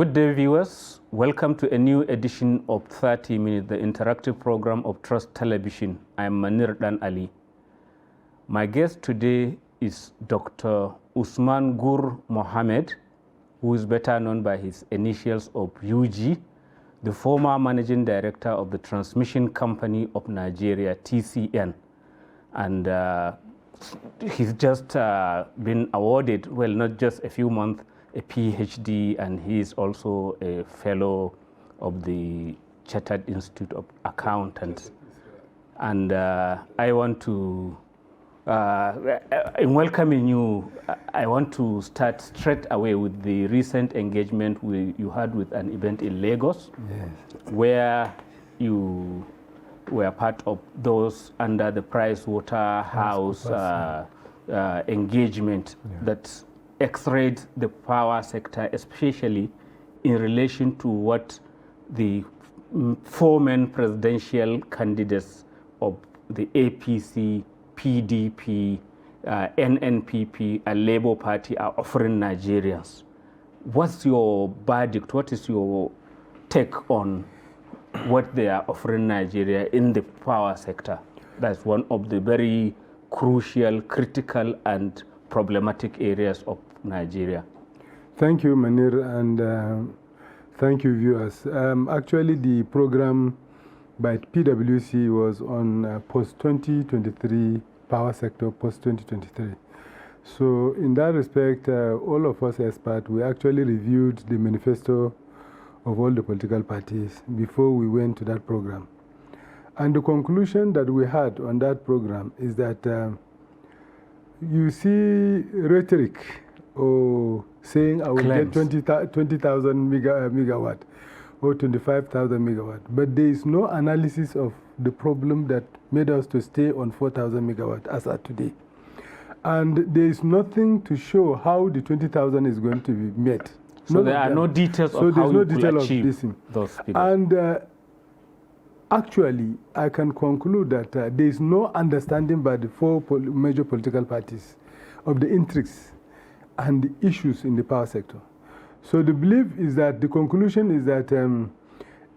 Good day, viewers. Welcome to a new edition of 30 Minutes, the interactive program of Trust Television. I am Manir Dan Ali. My guest today is Dr. Usman Mohammed, who is better known by his initials of UG, the former managing director of the Transmission Company of Nigeria, TCN. And he's just been awarded, well, not just a few months, a PhD, and he is also a fellow of the Chartered Institute of Accountants. And I want to, in welcoming you, I want to start straight away with the recent engagement you had with an event in Lagos, yes, where you were part of those under the Pricewaterhouse engagement, yeah, that x-rayed the power sector, especially in relation to what the four main presidential candidates of the APC, PDP, NNPP, and Labour Party are offering Nigerians. What's your verdict? What is your take on what they are offering Nigeria in the power sector? That's one of the very crucial, critical, and problematic areas of Nigeria. Thank you, Manir, and thank you, viewers. Actually, the program by PwC was on post-2023 power sector, post-2023. So in that respect, all of us experts, we actually reviewed the manifesto of all the political parties before we went to that program. And the conclusion that we had on that program is that you see rhetoric or saying I will get 20,000 megawatt or 25,000 megawatt, but there is no analysis of the problem that made us to stay on 4,000 megawatt as at today. And there is nothing to show how the 20,000 is going to be met. So there are no details of how you will achieve those figures. And actually, I can conclude that there is no understanding by the four major political parties of the intrigues and the issues in the power sector. So the belief is that, the conclusion is that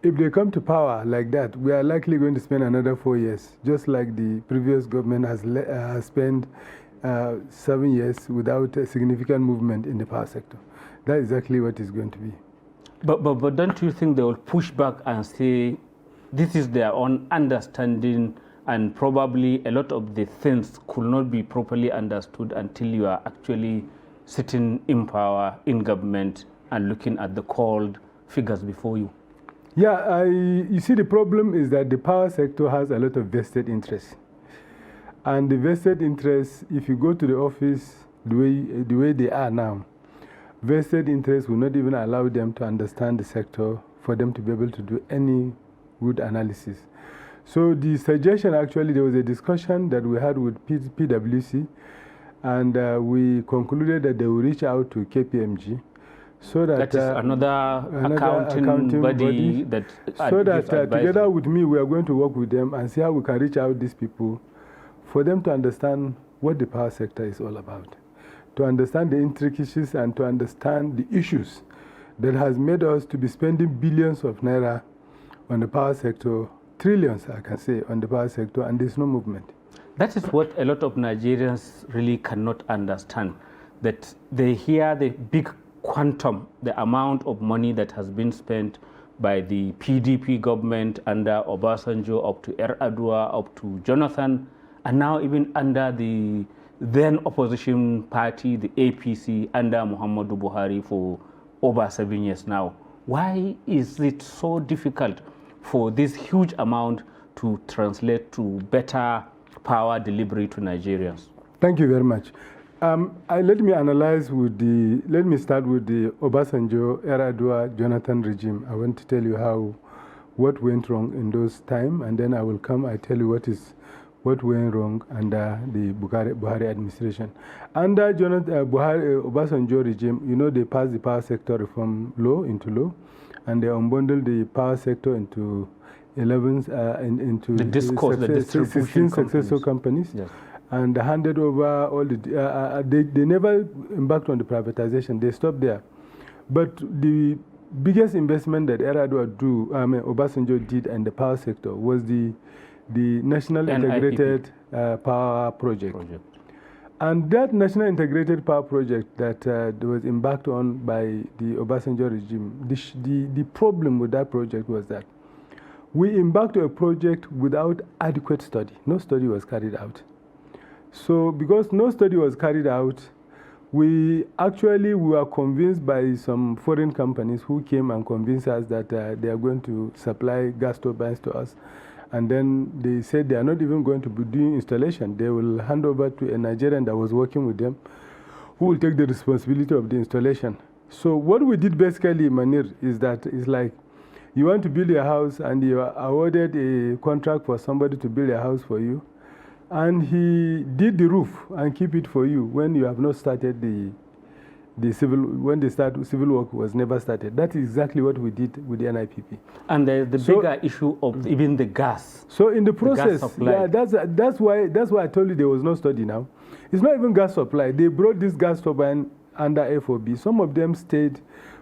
if they come to power like that, we are likely going to spend another 4 years, just like the previous government has spent 7 years without a significant movement in the power sector. That's exactly what it's going to be. But don't you think they will push back and say, this is their own understanding, and probably a lot of the things could not be properly understood until you are actually sitting in power, in government, and looking at the cold figures before you? Yeah, you see, the problem is that the power sector has a lot of vested interests. And the vested interests, if you go to the office the way they are now, vested interests will not even allow them to understand the sector for them to be able to do any good analysis. So the suggestion, actually, there was a discussion that we had with PwC, and we concluded that they will reach out to KPMG, so that is another accounting body that so that together with me, we are going to work with them and see how we can reach out these people for them to understand what the power sector is all about, to understand the intricacies and to understand the issues that has made us to be spending billions of naira on the power sector, trillions, I can say, on the power sector, and there's no movement. That is what a lot of Nigerians really cannot understand, that they hear the big quantum, the amount of money that has been spent by the PDP government under Obasanjo up to Yar'Adua, up to Jonathan, and now even under the then opposition party, the APC, under Muhammad Buhari for over 7 years now. Why is it so difficult for this huge amount to translate to better power delivery to Nigerians? Thank you very much. Let me start with the Obasanjo, Yar'Adua, Jonathan regime. I want to tell you what went wrong in those times, and then I will tell you what went wrong under the Buhari administration. Under Obasanjo regime, you know, they passed the power sector reform law into law, and they unbundled the power sector into 11 into the discourse, the distribution 16 successor companies. Yes. And handed over all the, they never embarked on the privatization, they stopped there. But the biggest investment that Obasanjo did in the power sector was the National Integrated Power Project. And that National Integrated Power Project that was embarked on by the Obasanjo regime, the problem with that project was that we embarked on a project without adequate study. No study was carried out. So because no study was carried out, we were convinced by some foreign companies who came and convinced us that they are going to supply gas turbines to us. And then they said they are not even going to be doing installation. They will hand over to a Nigerian that was working with them, who will take the responsibility of the installation. So what we did basically, Manir, is that it's like you want to build a house and you are awarded a contract for somebody to build a house for you. And he did the roof and keep it for you when you have not started when the civil work was never started. That is exactly what we did with the NIPP. And the bigger issue of even the gas. So in the process, that's why I told you there was no study now. It's not even gas supply. They brought this gas turbine under FOB. Some of them stayed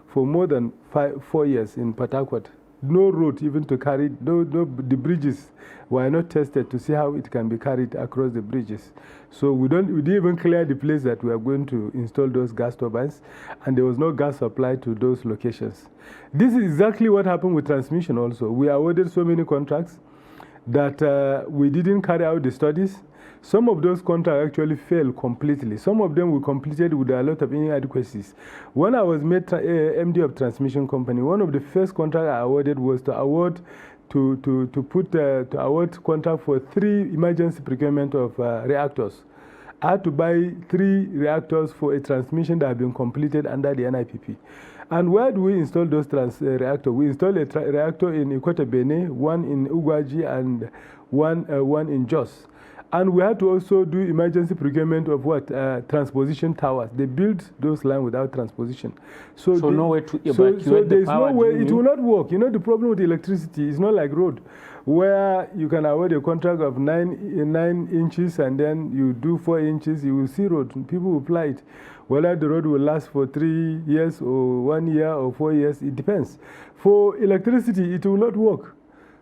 for more than 4 years in Port Harcourt. No road even to carry, the bridges were not tested to see how it can be carried across the bridges. So we didn't even clear the place that we are going to install those gas turbines, and there was no gas supply to those locations. This is exactly what happened with transmission also. We awarded so many contracts that we didn't carry out the studies. Some of those contracts actually failed completely. Some of them we completed with a lot of inadequacies. When I was made MD of transmission company, one of the first contracts I awarded was to award contract for 3 emergency procurement of reactors. I had to buy 3 reactors for a transmission that had been completed under the NIPP. And where do we install those reactors? We installed a reactor in Ikote Bene, one in Ugwaji, and one in Jos. And we had to also do emergency procurement of transposition towers. They built those lines without transposition. So no way to evacuate so there's the power. No way, it will not work. You know, the problem with electricity is not like road, where you can award a contract of 9 inches and then you do 4 inches, you will see road. People will apply it. Whether the road will last for 3 years or 1 year or 4 years, it depends. For electricity, it will not work.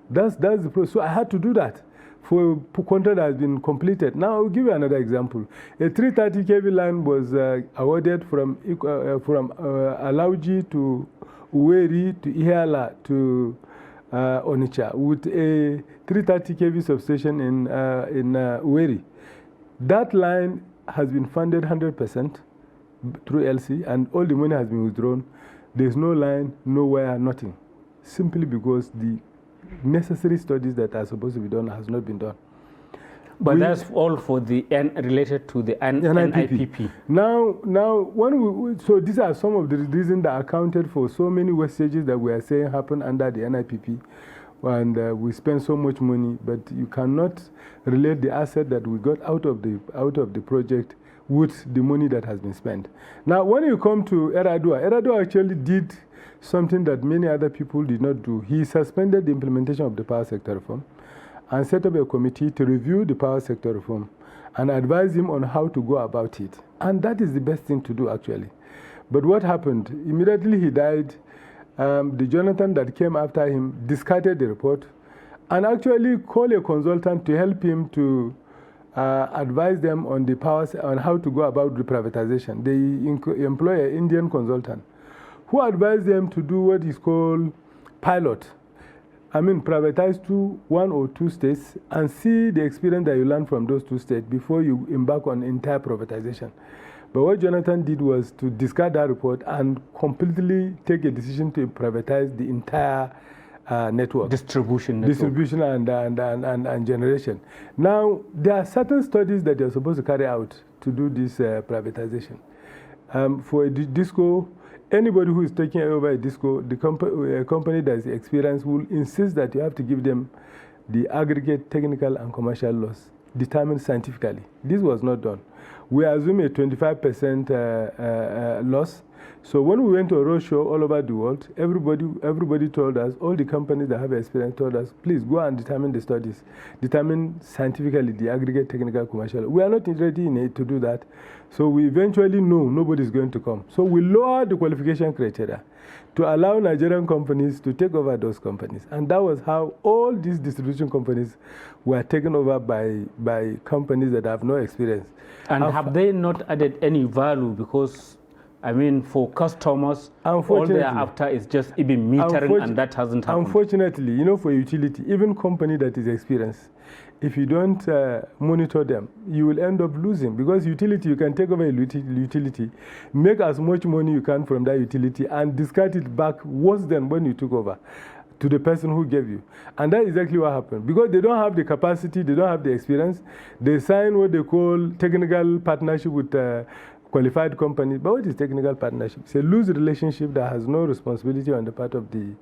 That's the problem. So I had to do that for a contract that has been completed. Now I'll give you another example. A 330 kV line was awarded from Alauji to Uweri to Ihala to Onitsha with a 330 kV substation in Uweri. That line has been funded 100% through LC, and all the money has been withdrawn. There's no line, nowhere, nothing. Simply because the necessary studies that are supposed to be done has not been done. But that's all for the related to the NIPP. Now, so these are some of the reasons that accounted for so many wastages that we are saying happen under the NIPP, and we spend so much money, but you cannot relate the asset that we got out of the project with the money that has been spent. Now, when you come to Eradua actually did something that many other people did not do. He suspended the implementation of the power sector reform and set up a committee to review the power sector reform and advise him on how to go about it. And that is the best thing to do, actually. But what happened? Immediately he died. The Jonathan that came after him discarded the report and actually called a consultant to help him to advise them on the powers, on how to go about the privatization. They employ an Indian consultant who advised them to do what is called pilot. Privatize to 1 or 2 states and see the experience that you learn from those 2 states before you embark on entire privatization. But what Jonathan did was to discard that report and completely take a decision to privatize the entire network. Distribution and generation. Now, there are certain studies that you're supposed to carry out to do this privatization. For a disco, anybody who is taking over a disco, a company that is experienced will insist that you have to give them the aggregate technical and commercial loss determined scientifically. This was not done. We assume a 25% loss, So when we went to a roadshow all over the world, everybody told us, all the companies that have experience told us, please go and determine the studies, determine scientifically the aggregate, technical, commercial. We are not ready in it to do that. So we eventually know nobody is going to come. So we lowered the qualification criteria to allow Nigerian companies to take over those companies. And that was how all these distribution companies were taken over by companies that have no experience. And have they not added any value? Because, I mean, for customers, all they are after is just even metering, and that hasn't happened. Unfortunately, you know, for utility, even company that is experienced, if you don't monitor them, you will end up losing. Because utility, you can take over a utility, make as much money you can from that utility, and discard it back worse than when you took over to the person who gave you. And that's exactly what happened. Because they don't have the capacity, they don't have the experience, they sign what they call technical partnership with qualified companies. But what is technical partnership? It's a loose relationship that has no responsibility on the part of the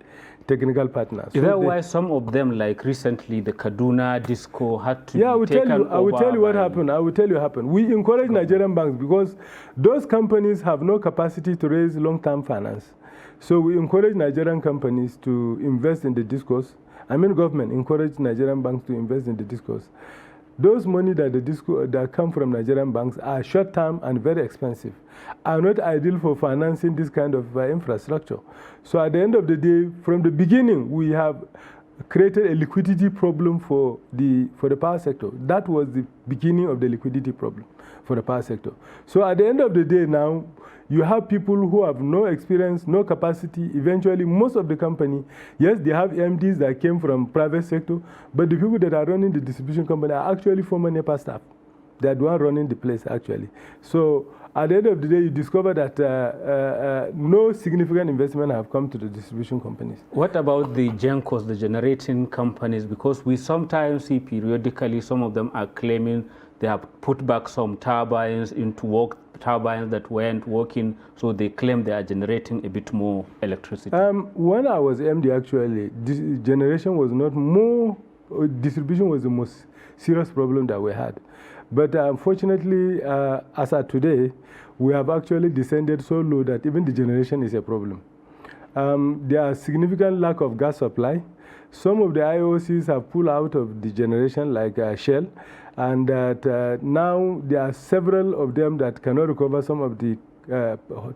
technical partners. Is that why some of them, like recently, the Kaduna Disco had to be taken over? I will tell you what happened. I will tell you what happened. We encourage Nigerian banks because those companies have no capacity to raise long-term finance. So we encourage Nigerian companies to invest in the discos. I mean, government encourage Nigerian banks to invest in the discos. Those money that come from Nigerian banks are short-term and very expensive, are not ideal for financing this kind of infrastructure. So at the end of the day, from the beginning, we have created a liquidity problem for the power sector. That was the beginning of the liquidity problem for the power sector. So at the end of the day now, you have people who have no experience, no capacity. Eventually, most of the company, yes, they have MDs that came from private sector, but the people that are running the distribution company are actually former NIPP staff. They are the one running the place, actually. So at the end of the day, you discover that no significant investment have come to the distribution companies. What about the GENCOs, the generating companies? Because we sometimes see periodically some of them are claiming they have put back some turbines into work, turbines that weren't working, so they claim they are generating a bit more electricity. When I was MD, actually, generation was not more, distribution was the most serious problem that we had. But unfortunately, as of today, we have actually descended so low that even the generation is a problem. There are significant lack of gas supply. Some of the IOCs have pulled out of the generation, like Shell, and that now there are several of them that cannot recover some of the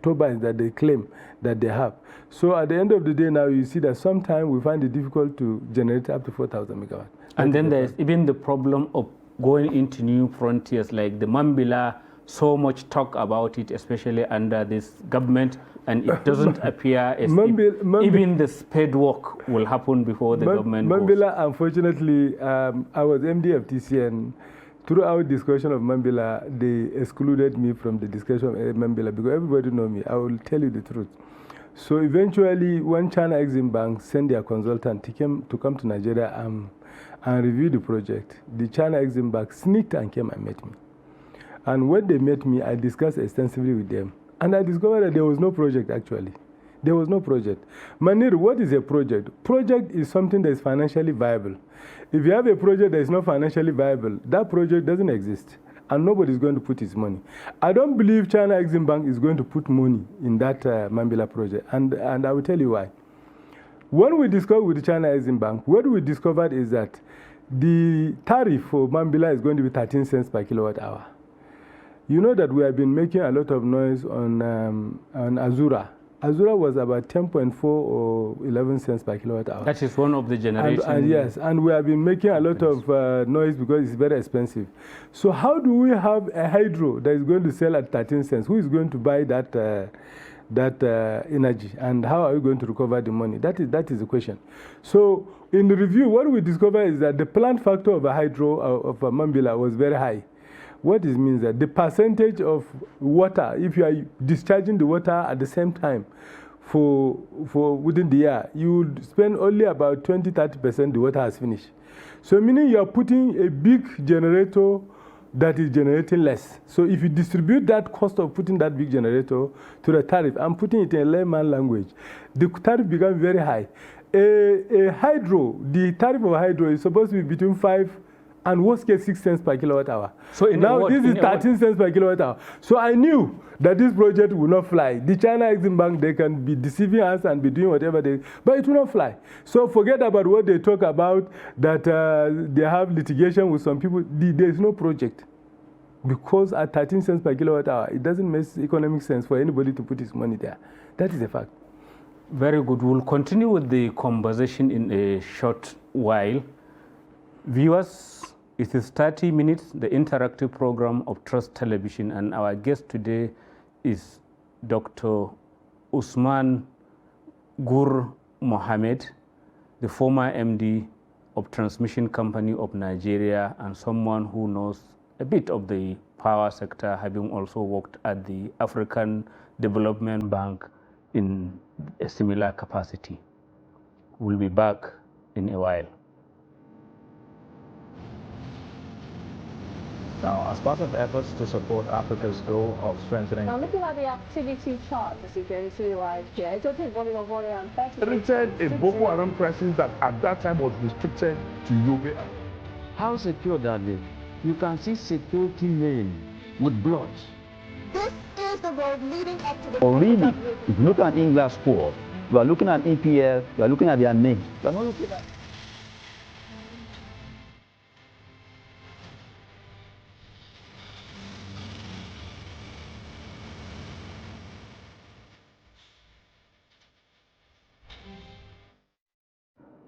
turbines that they claim that they have. So at the end of the day now, you see that sometimes we find it difficult to generate up to 4,000 megawatts. And then there's even the problem of going into new frontiers like the Mambila. So much talk about it, especially under this government, and it doesn't appear as if even the spade work will happen before the government Mambila, unfortunately, I was MD of TC, and throughout discussion of Mambila, they excluded me from the discussion of Mambila because everybody knows me. I will tell you the truth. So eventually, when China Exim Bank sent their consultant to come to Nigeria and review the project, the China Exim Bank sneaked and came and met me. And when they met me, I discussed extensively with them. And I discovered that there was no project, actually. There was no project. Manir, what is a project? Project is something that is financially viable. If you have a project that is not financially viable, that project doesn't exist. And nobody is going to put his money. I don't believe China Exim Bank is going to put money in that Mambila project. And I will tell you why. When we discussed with the China Exim Bank, what we discovered is that the tariff for Mambila is going to be 13 cents per kilowatt hour. You know that we have been making a lot of noise on Azura. Azura was about 10.4 or 11 cents per kilowatt hour. That is one of the generations. Yes, and we have been making a lot of noise because it's very expensive. So how do we have a hydro that is going to sell at 13 cents? Who is going to buy that energy, and how are we going to recover the money? That is the question. So in the review, what we discovered is that the plant factor of a hydro of a Mambila was very high. What this means that the percentage of water, if you are discharging the water at the same time for within the year, you would spend only about 20-30% the water has finished. So meaning you are putting a big generator that is generating less. So if you distribute that cost of putting that big generator to the tariff, I'm putting it in layman language, the tariff becomes very high. A hydro, the tariff of a hydro is supposed to be between 5 and worst case 6 cents per kilowatt hour. So now this is 13 cents per kilowatt hour. So I knew that this project will not fly. The China Exim Bank, they can be deceiving us and be doing whatever they, but it will not fly. So forget about what they talk about, that they have litigation with some people. There is no project. Because at 13 cents per kilowatt hour, it doesn't make economic sense for anybody to put his money there. That is a fact. Very good. We'll continue with the conversation in a short while. Viewers, it is 30 minutes, the interactive program of Trust Television, and our guest today is Dr. Usman Gur Mohammed, the former MD of Transmission Company of Nigeria and someone who knows a bit of the power sector, having also worked at the African Development Bank in a similar capacity. We'll be back in a while. Now, as part of efforts to support Africa's goal of strengthening... Now, looking at the activity chart, as you can see right here, it doesn't volume of 130. Restricted a Boko Haram presence that at that time was restricted to Yobe. How secure that is? You can see security lane with blood. This is the road leading up to the... Or really, if you look at English School, you are looking at EPF, you are looking at their name. You are not looking at...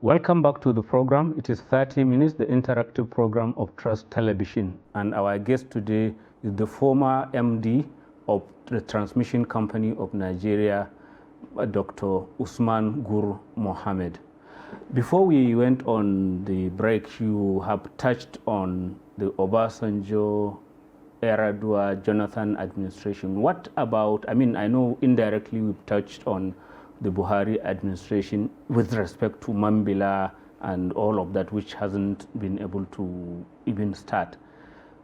Welcome back to the program. It is 30 minutes, the interactive program of Trust Television. And our guest today is the former MD of the Transmission Company of Nigeria, Dr. Usman Gur Mohammed. Before we went on the break, you have touched on the Obasanjo, Yar'Adua, Jonathan administration. What about, I mean, I know indirectly we've touched on the Buhari administration with respect to Mambila and all of that, which hasn't been able to even start.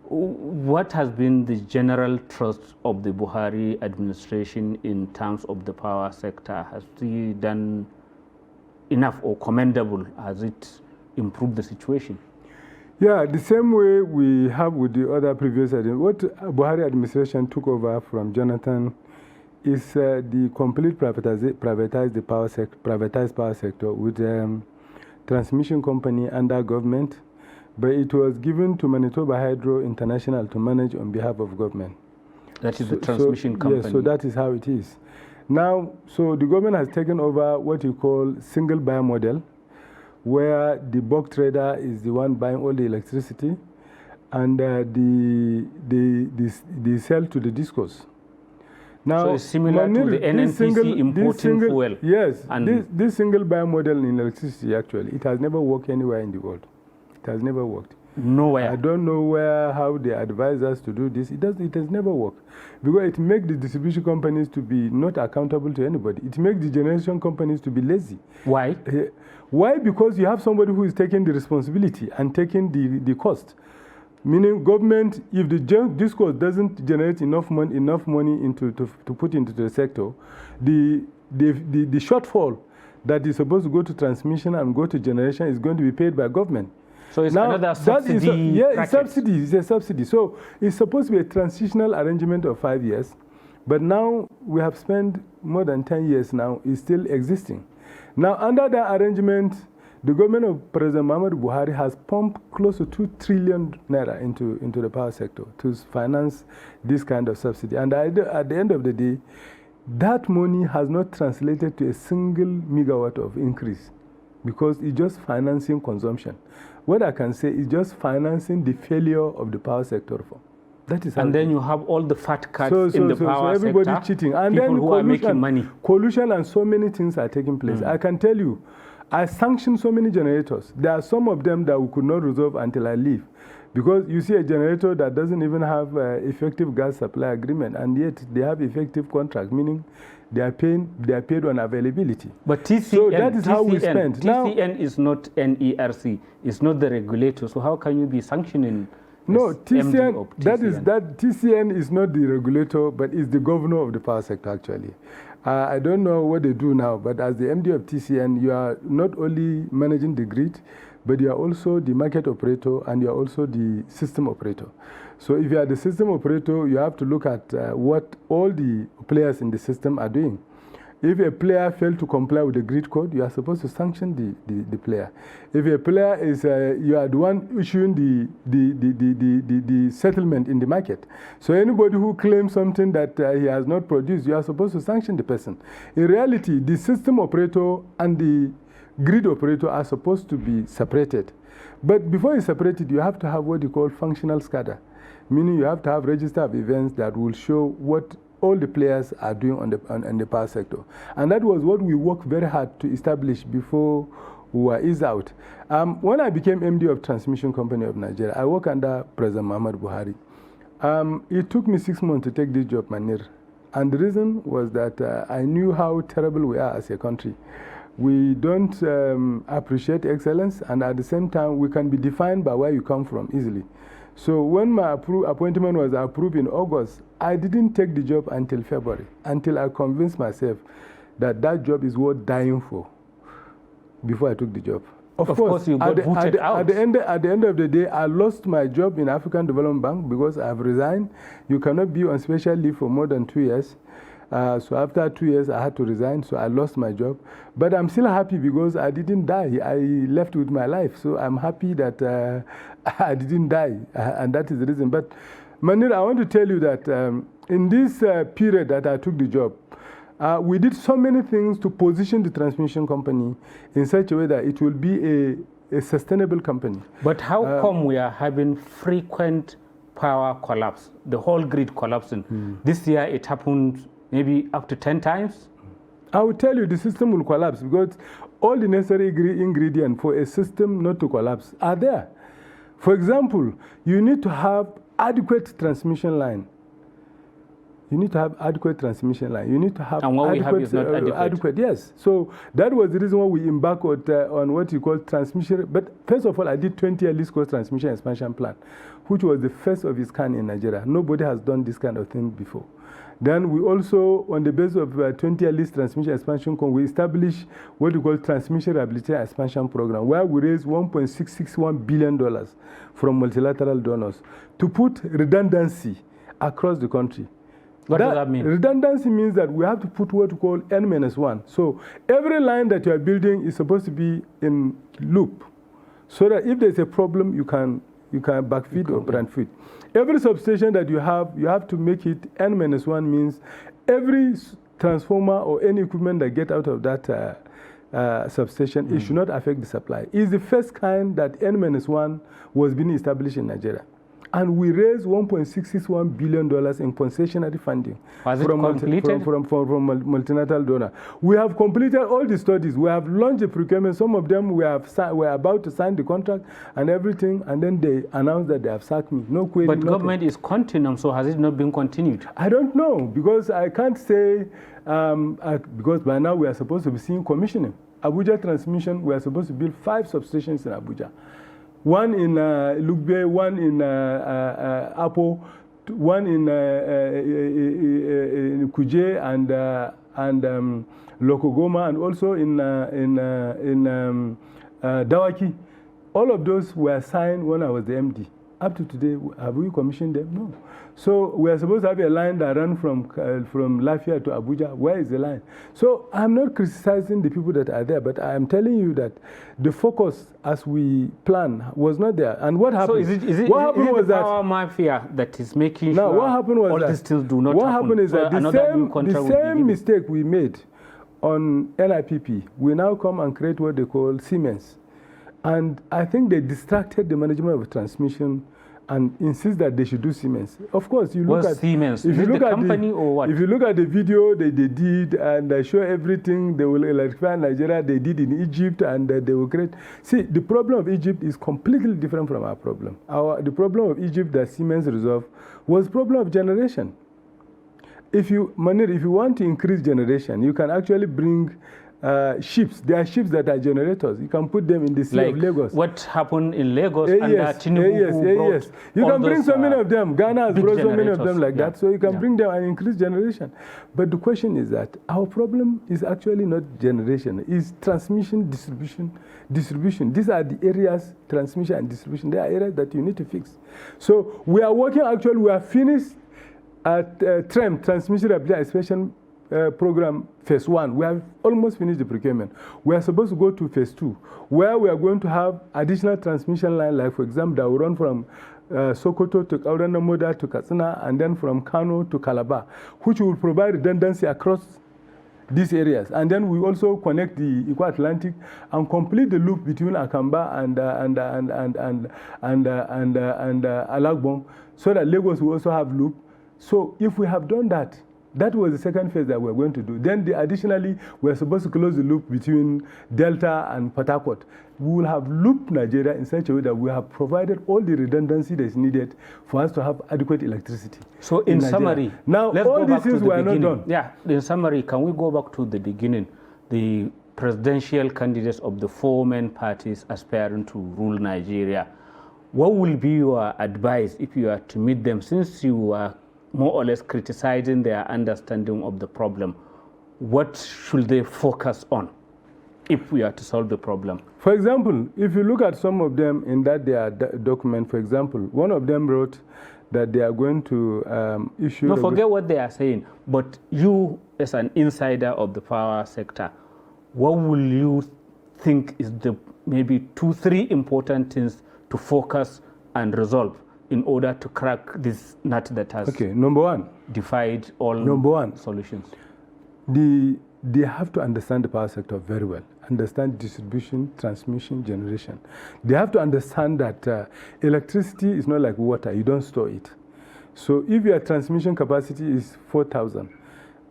What has been the general trust of the Buhari administration in terms of the power sector? Has he done enough or commendable? Has it improved the situation? Yeah, the same way we have with the other previous what Buhari administration took over from Jonathan is the complete privatized power sector with transmission company under government, but it was given to Manitoba Hydro International to manage on behalf of government. That is the transmission company. Yes, so that is how it is. Now, so the government has taken over what you call single buyer model, where the bulk trader is the one buying all the electricity, and they sell to the discos. Now, so it's similar to the NNPC importing fuel. Yes, and this single buyer model in electricity, actually, it has never worked anywhere in the world. It has never worked. Nowhere. I don't know how they advise us to do this. It has never worked. Because it makes the distribution companies to be not accountable to anybody. It makes the generation companies to be lazy. Why? Why? Because you have somebody who is taking the responsibility and taking the cost. Meaning government, if the discourse doesn't generate enough money to put into the sector, the shortfall that is supposed to go to transmission and go to generation is going to be paid by government. So it's now, another subsidy. It's subsidy. It's a subsidy. So it's supposed to be a transitional arrangement of 5 years, but now we have spent more than 10 years now. It's still existing. Now under that arrangement, the government of President Muhammad Buhari has pumped close to 2 trillion naira into the power sector to finance this kind of subsidy. And at the end of the day, that money has not translated to a single megawatt of increase because it's just financing consumption. What I can say is just financing the failure of the power sector reform. That is how and then you have all the fat cuts in the power sector. So everybody's sector, cheating. And people then who are making money. Collusion and so many things are taking place. I can tell you, I sanctioned so many generators. There are some of them that we could not resolve until I leave. Because you see a generator that doesn't even have effective gas supply agreement, and yet they have effective contract, meaning they are paid on availability. But TCN, so that is how we spend. TCN is not NERC, it's not the regulator. So how can you be sanctioning? No, TCN, TCN is not the regulator, but is the governor of the power sector actually. I don't know what they do now, but as the MD of TCN, you are not only managing the grid, but you are also the market operator and you are also the system operator. So if you are the system operator, you have to look at what all the players in the system are doing. If a player fails to comply with the grid code, you are supposed to sanction the player. If a player is, you are the one issuing the settlement in the market. So anybody who claims something that he has not produced, you are supposed to sanction the person. In reality, the system operator and the grid operator are supposed to be separated. But before you separate it, you have to have what you call functional SCADA, meaning you have to have register of events that will show what all the players are doing on the power sector. And that was what we worked very hard to establish before we were eased out. When I became MD of Transmission Company of Nigeria, I worked under President Muhammad Buhari. It took me 6 months to take this job, Manir. And the reason was that I knew how terrible we are as a country. We don't appreciate excellence, and at the same time, we can be defined by where you come from easily. So when my appointment was approved in August, I didn't take the job until February, until I convinced myself that that job is worth dying for before I took the job. Of course, you got booted out. At the end of the day, I lost my job in African Development Bank because I have resigned. You cannot be on special leave for more than 2 years. So after 2 years, I had to resign, so I lost my job. But I'm still happy because I didn't die. I left with my life, so I'm happy that I didn't die, and that is the reason. But Manir, I want to tell you that in this period that I took the job, we did so many things to position the transmission company in such a way that it will be a sustainable company. But how come we are having frequent power collapse, the whole grid collapsing? This year it happened maybe up to 10 times? I will tell you the system will collapse because all the necessary ingredients for a system not to collapse are there. For example, you need to have adequate transmission line. You need to have adequate transmission line. You need to have and what adequate, we have is not adequate. Yes. So that was the reason why we embarked on what you call transmission. But first of all, I did 20-year least coast transmission expansion plan, which was the first of its kind in Nigeria. Nobody has done this kind of thing before. Then we also, on the basis of 20-year least transmission expansion, we established what we call transmission rehabilitation expansion program, where we raised $1.661 billion from multilateral donors to put redundancy across the country. What does that mean? Redundancy means that we have to put what we call N-1. So every line that you are building is supposed to be in loop, so that if there's a problem, you can backfeed or brandfeed. Every substation that you have to make it N-1 means every transformer or any equipment that get out of that substation, it should not affect the supply. It's the first kind that N-1 was being established in Nigeria. And we raised $1.661 billion in concessionary funding from multinational donor. We have completed all the studies. We have launched the procurement. Some of them we're about to sign the contract and everything, and then they announced that they have sacked me. No query. But government is continuing, so has it not been continued? I don't know, because I can't say, because by now we are supposed to be seeing commissioning. Abuja Transmission, we are supposed to build 5 substations in Abuja. One in Lugbe, one in Apo, one in Kuje and Lokogoma, and also in Dawaki. All of those were signed when I was the MD. Up to today, have we commissioned them? No. So we are supposed to have a line that runs from Lafia to Abuja. Where is the line? So I'm not criticizing the people that are there, but I am telling you that the focus as we plan was not there. And what happened? So is it the power mafia that is making sure what happened was all this still do not happen? What happened is that the same mistake we made on NIPP, we now come and create what they call Siemens. And I think they distracted the management of transmission and insist that they should do Siemens. Of course, you look at Siemens. Is it the company or what? If you look at the video they did and they show everything they will electrify Nigeria, they did in Egypt, and they will create. See, the problem of Egypt is completely different from our problem. The problem of Egypt that Siemens resolved was problem of generation. If you want to increase generation, you can actually bring ships. There are ships that are generators. You can put them in the sea of Lagos. What happened in Lagos under Tinubu? Yes. You can bring so many of them. Ghana has brought so many of them like that. So you can bring them and increase generation. But the question is that our problem is actually not generation. It's transmission, distribution. These are the areas, transmission and distribution. They are areas that you need to fix. So we are working, actually, we are finished at TREM, Transmission Rehabilitation Program Phase 1. We have almost finished the procurement. We are supposed to go to Phase 2, where we are going to have additional transmission line, like for example, that will run from Sokoto to Kaurana Moda to Katsina, and then from Kano to Calabar, which will provide redundancy across these areas. And then we also connect the Eco Atlantic and complete the loop between Akamba and Alagbon, so that Lagos will also have loop. So if we have done that, that was the second phase that we're going to do. Then additionally, we're supposed to close the loop between Delta and Port Harcourt. We will have looped Nigeria in such a way that we have provided all the redundancy that is needed for us to have adequate electricity. So in summary, now all these things were not done. Yeah, in summary, can we go back to the beginning? The presidential candidates of the four main parties aspiring to rule Nigeria. What will be your advice if you are to meet them, since you are more or less criticizing their understanding of the problem? What should they focus on if we are to solve the problem? For example, if you look at some of them in that their document, for example, one of them wrote that they are going to issue... No, forget what they are saying, but you as an insider of the power sector, what will you think is the maybe 2-3 important things to focus and resolve in order to crack this nut that has number one, defied all solutions? They have to understand the power sector very well, understand distribution, transmission, generation. They have to understand that electricity is not like water, you don't store it. So if your transmission capacity is 4,000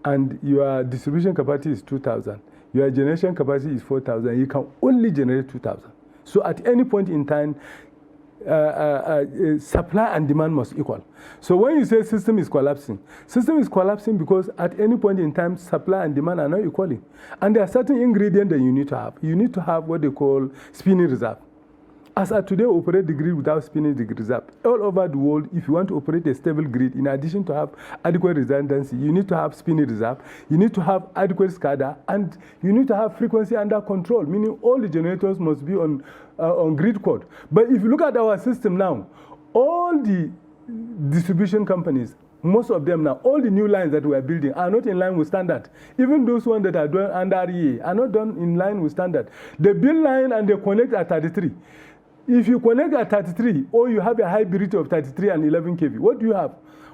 and your distribution capacity is 2,000, your generation capacity is 4,000, you can only generate 2,000. So at any point in time, supply and demand must equal. So when you say system is collapsing because at any point in time, supply and demand are not equaling. And there are certain ingredients that you need to have. You need to have what they call spinning reserve. As at today, operate the grid without spinning the reserve. All over the world, if you want to operate a stable grid, in addition to have adequate redundancy, you need to have spinning reserve, you need to have adequate SCADA, and you need to have frequency under control, meaning all the generators must be on grid code. But if you look at our system now, all the distribution companies, most of them now, all the new lines that we are building are not in line with standard. Even those ones that are done under REA are not done in line with standard. They build line and they connect at 33. If you connect at 33, or you have a hybrid of 33 and 11 kV, what do you have?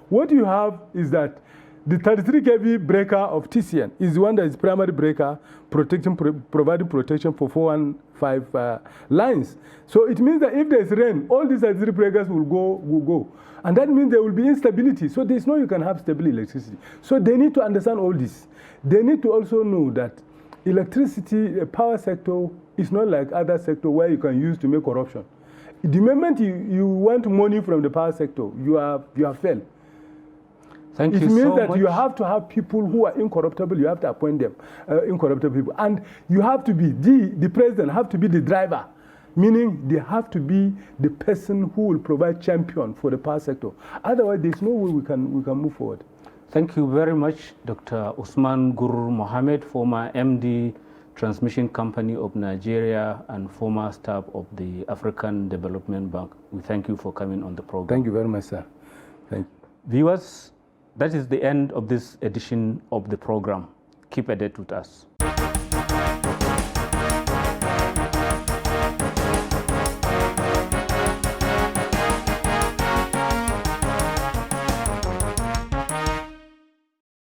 What you have is that the 33 kV breaker of TCN is the one that is primary breaker, providing protection for 415 lines. So it means that if there's rain, all these 33 breakers will go. And that means there will be instability. So there's no you can have stable electricity. So they need to understand all this. They need to also know that electricity, the power sector, is not like other sector where you can use to make corruption. The moment you want money from the power sector, you have failed. Thank you so much. It means that you have to have people who are incorruptible. You have to appoint them, incorruptible people. And you have to be, the president have to be the driver, meaning they have to be the person who will provide champion for the power sector. Otherwise, there's no way we can move forward. Thank you very much, Dr. Usman Guru Mohammed, former MD, Transmission Company of Nigeria, and former staff of the African Development Bank. We thank you for coming on the program. Thank you very much, sir. Thank you. Viewers, that is the end of this edition of the program. Keep a date with us.